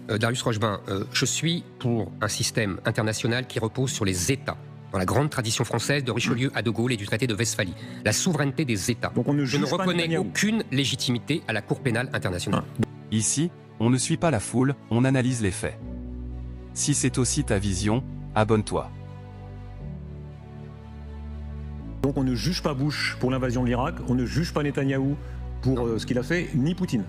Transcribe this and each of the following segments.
Darius Rochebin, je suis pour un système international qui repose sur les États, dans la grande tradition française de Richelieu à De Gaulle et du traité de Westphalie, la souveraineté des États. Donc je ne reconnais aucune légitimité à la Cour pénale internationale. Ici, on ne suit pas la foule, on analyse les faits. Si c'est aussi ta vision, abonne-toi. Donc on ne juge pas Bush pour l'invasion de l'Irak, on ne juge pas Netanyahou pour ce qu'il a fait, ni Poutine.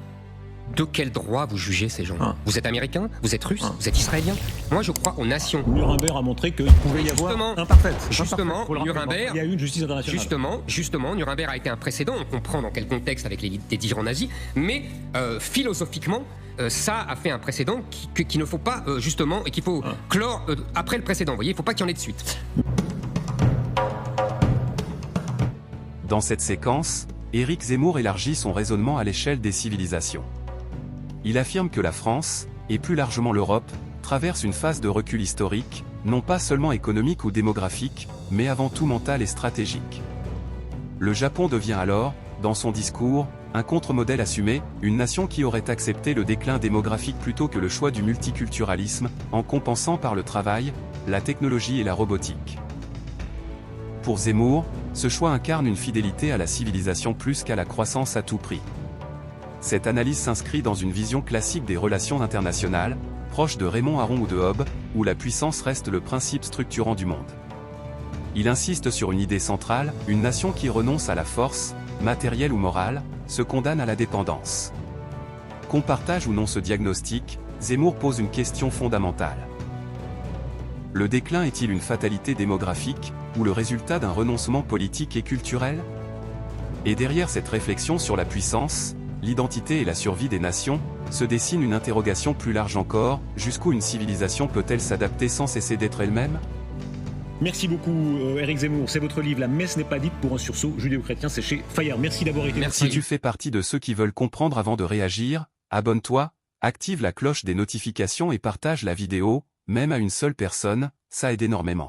De quel droit vous jugez ces gens? Vous êtes américain? Vous êtes russe? Vous êtes israélien? Moi, je crois aux nations. Nuremberg a montré qu'il pouvait y avoir imparfait. Justement, Nuremberg, il y a eu une justice internationale. Justement, Nuremberg a été un précédent. On comprend dans quel contexte avec les dirigeants nazis, mais philosophiquement, ça a fait un précédent qu'il ne faut pas justement et qu'il faut clore après le précédent. Vous voyez, il ne faut pas qu'il y en ait de suite. Dans cette séquence, Éric Zemmour élargit son raisonnement à l'échelle des civilisations. Il affirme que la France, et plus largement l'Europe, traverse une phase de recul historique, non pas seulement économique ou démographique, mais avant tout mental et stratégique. Le Japon devient alors, dans son discours, un contre-modèle assumé, une nation qui aurait accepté le déclin démographique plutôt que le choix du multiculturalisme, en compensant par le travail, la technologie et la robotique. Pour Zemmour, ce choix incarne une fidélité à la civilisation plus qu'à la croissance à tout prix. Cette analyse s'inscrit dans une vision classique des relations internationales, proche de Raymond Aron ou de Hobbes, où la puissance reste le principe structurant du monde. Il insiste sur une idée centrale, une nation qui renonce à la force, matérielle ou morale, se condamne à la dépendance. Qu'on partage ou non ce diagnostic, Zemmour pose une question fondamentale. Le déclin est-il une fatalité démographique, ou le résultat d'un renoncement politique et culturel? Et derrière cette réflexion sur la puissance, l'identité et la survie des nations, se dessine une interrogation plus large encore, jusqu'où une civilisation peut-elle s'adapter sans cesser d'être elle-même? Merci beaucoup Éric Zemmour, c'est votre livre « La messe n'est pas dite pour un sursaut judéo-chrétien », c'est chez Fayard. Merci d'avoir été Si tu fais partie de ceux qui veulent comprendre avant de réagir, abonne-toi, active la cloche des notifications et partage la vidéo, même à une seule personne, ça aide énormément.